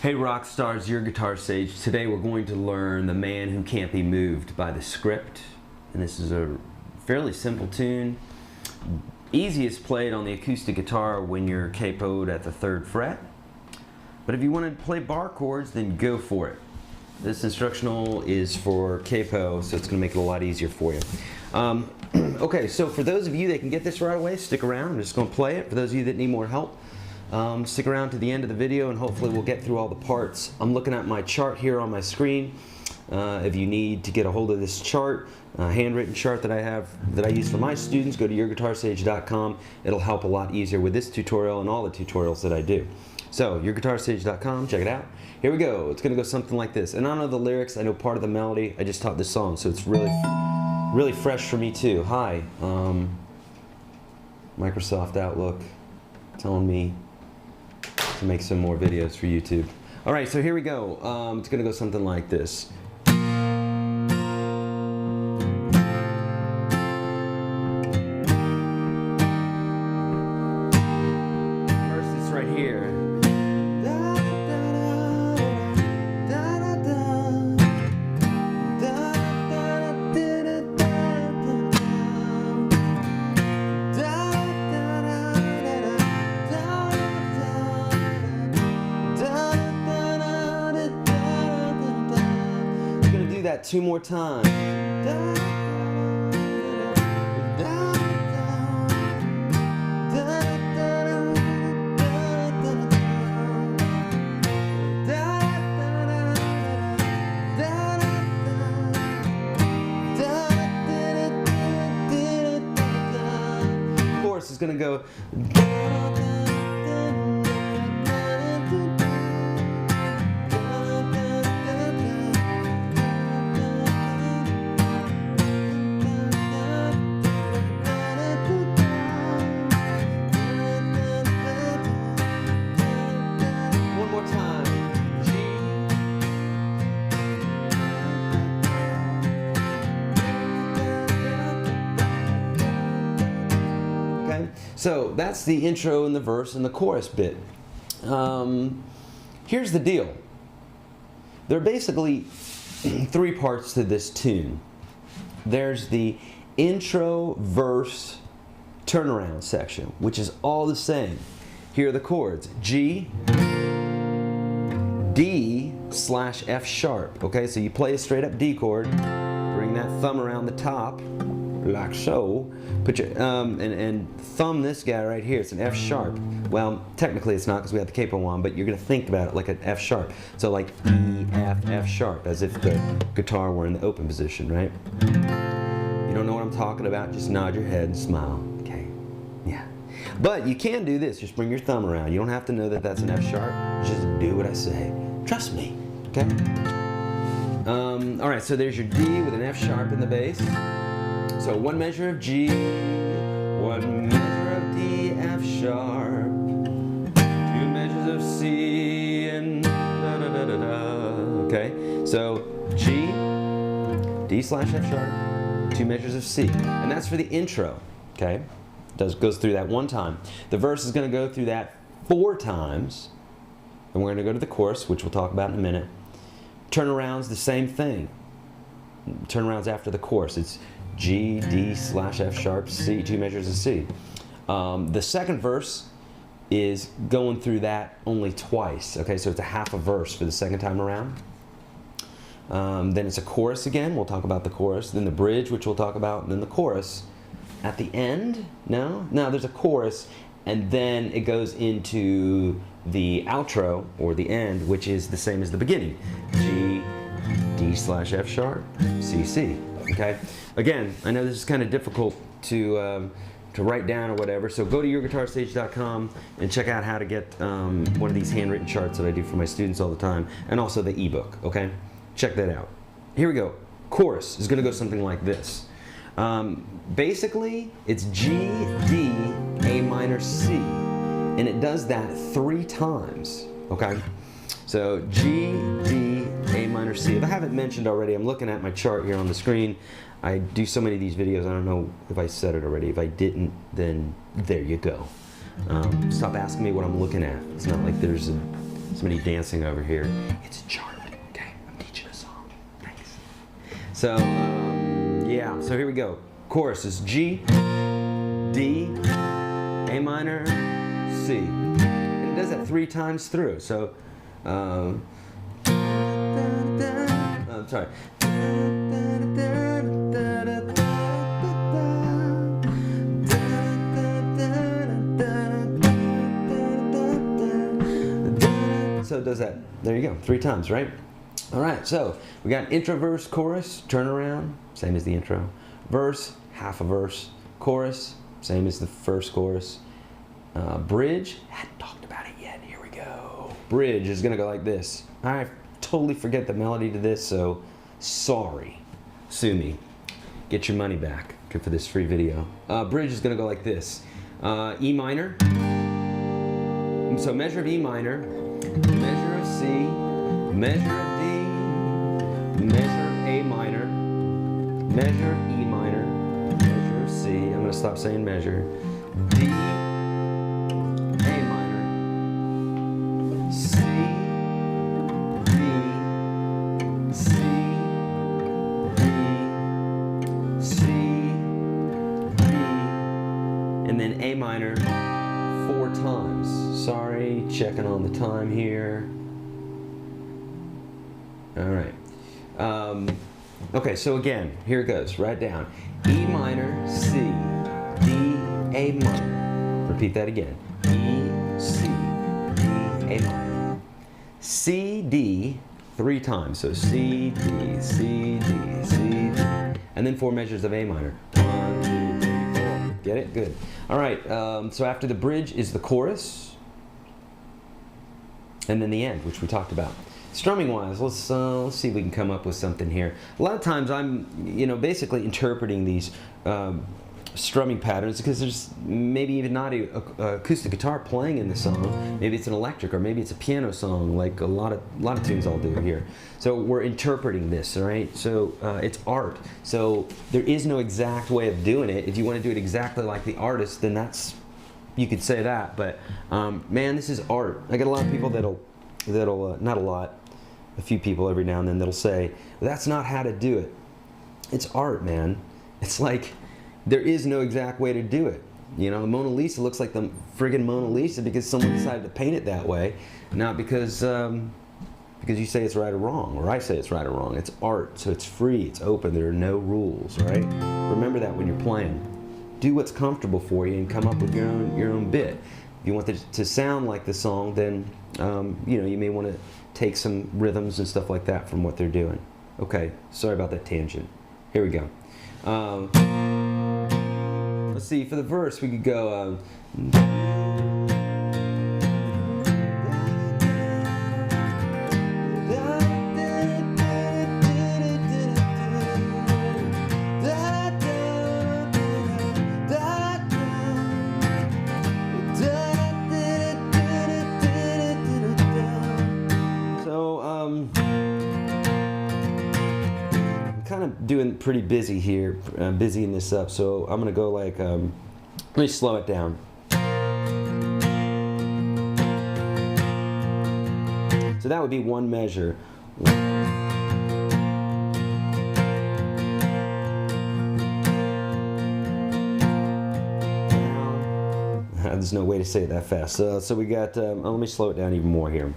Hey rock stars, your guitar sage. Today we're going to learn The Man Who Can't Be Moved by The Script. And this is a fairly simple tune. Easiest played on the acoustic guitar when you're capoed at the 3rd fret. But if you want to play bar chords, then go for it. This instructional is for capo, so it's going to make it a lot easier for you. Okay, so for those of you that can get this right away, stick around. I'm just going to play it. For those of you that need more help, stick around to the end of the video and hopefully we'll get through all the parts. I'm looking at my chart here on my screen. If you need to get a hold of this chart, handwritten chart that I use for my students, go to yourguitarsage.com. It'll help a lot easier with this tutorial and all the tutorials that I do. So, yourguitarsage.com, check it out. Here we go. It's going to go something like this. And I don't know the lyrics, I know part of the melody. I just taught this song, so it's really fresh for me too. Hi, Microsoft Outlook telling me to make some more videos for YouTube. Alright, so here we go. It's going to go something like this. First, it's right here. That 2 more times. Chorus is going to go. So that's the intro and the verse and the chorus bit. Here's the deal. There are basically 3 parts to this tune. There's the intro, verse, turnaround section, which is all the same. Here are the chords. G, D / F sharp. Okay, so you play a straight up D chord, bring that thumb around the top, like so. Put your and thumb this guy right here. It's an F sharp. Well, technically it's not because we have the capo on, but you're gonna think about it like an F sharp. So like E, F, F sharp, as if the guitar were in the open position, right? You don't know what I'm talking about? Just nod your head and smile. Okay, yeah. But you can do this. Just bring your thumb around. You don't have to know that that's an F sharp. Just do what I say. Trust me. Okay. All right. So there's your D with an F sharp in the bass. So 1 measure of G, 1 measure of D, F sharp, 2 measures of C, and da da da da da. Okay, so G, D / F sharp, 2 measures of C, and that's for the intro. Okay, goes through that 1 time. The verse is going to go through that 4 times, and we're going to go to the chorus, which we'll talk about in a minute. Turnarounds, the same thing. Turnarounds after the chorus. It's G, D / F sharp, C, 2 measures of C. The second verse is going through that only twice. Okay, so it's a half a verse for the second time around. Then it's a chorus again. We'll talk about the chorus. Then the bridge, which we'll talk about, and then the chorus. At the end, no, there's a chorus, and then it goes into the outro, or the end, which is the same as the beginning. G, D / F sharp, C, C. Okay. Again, I know this is kind of difficult to write down or whatever, so go to yourguitarsage.com and check out how to get one of these handwritten charts that I do for my students all the time, and also the ebook. Okay, check that out. Here we go. Chorus is going to go something like this. Basically, it's G, D, A minor, C, and it does that 3 times. Okay. So G, D, A minor, C. If I haven't mentioned already, I'm looking at my chart here on the screen. I do so many of these videos, I don't know if I said it already. If I didn't, then there you go. Stop asking me what I'm looking at. It's not like there's a Somebody dancing over here. It's a chart, okay? I'm teaching a song. Thanks. So, yeah, so here we go. Chorus is G, D, A minor, C. And it does that 3 times through. So, I'm sorry. So it does that. There you go. 3 times, right? All right. So we got intro, verse, chorus, turnaround, same as the intro. Verse, half a verse. Chorus, same as the first chorus. Bridge, hadn't talked about it yet. Here we go. Bridge is gonna go like this. I totally forget the melody to this, so sorry. Sue me. Get your money back for this free video. Bridge is gonna go like this. E minor. So measure of E minor. Measure of C, measure of D, measure of A minor, measure of E minor, measure of C, I'm going to stop saying measure, D, A minor, C, D, C, D, C, D, and then A minor 4 times. Sorry, checking on the time here. All right. Okay, so again, here it goes. Write down. E minor, C, D, A minor. Repeat that again. E, C, D, A minor. C, D 3 times. So C, D, C, D, C, D. And then 4 measures of A minor. 1, 2, 3, 4. Get it? Good. All right, so after the bridge is the chorus. And then the end, which we talked about. Strumming wise, let's see if we can come up with something here. A lot of times I'm, basically interpreting these strumming patterns because there's maybe even not a acoustic guitar playing in the song. Maybe it's an electric, or maybe it's a piano song, like a lot of tunes I'll do here. So we're interpreting this, all right? So it's art. So there is no exact way of doing it. If you want to do it exactly like the artist, then you could say that, but man, this is art. I get a lot of people that'll not a lot, a few people every now and then that'll say, well, that's not how to do it. It's art, man. It's like there is no exact way to do it. The Mona Lisa looks like the friggin' Mona Lisa because someone decided to paint it that way, not because you say it's right or wrong, or I say it's right or wrong. It's art, so it's free, it's open, there are no rules, right? Remember that when you're playing. Do what's comfortable for you and come up with your own bit. If you want it to sound like the song, then you may want to take some rhythms and stuff like that from what they're doing. Okay, sorry about that tangent. Here we go. Let's see, for the verse we could go doing pretty busy here, busying this up, so I'm gonna go like, let me slow it down. So that would be 1 measure. There's no way to say it that fast. So we got, let me slow it down even more here.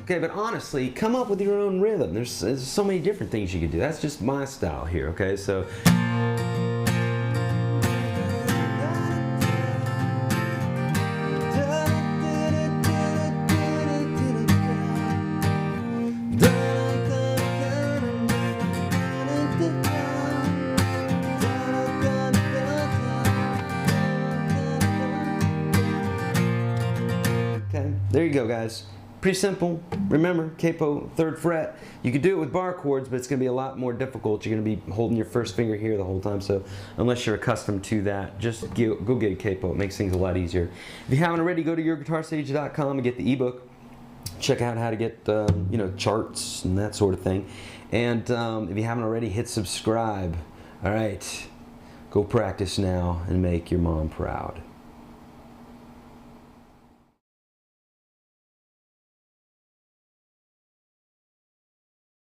Okay, but honestly, come up with your own rhythm. There's so many different things you could do. That's just my style here, okay? So. Okay, there you go, guys. Pretty simple. Remember, capo, 3rd fret. You could do it with bar chords, but it's going to be a lot more difficult. You're going to be holding your first finger here the whole time, so unless you're accustomed to that, just go get a capo. It makes things a lot easier. If you haven't already, go to yourguitarstage.com and get the ebook. check out how to get you know, charts and that sort of thing. And if you haven't already, hit subscribe. All right, go practice now and make your mom proud.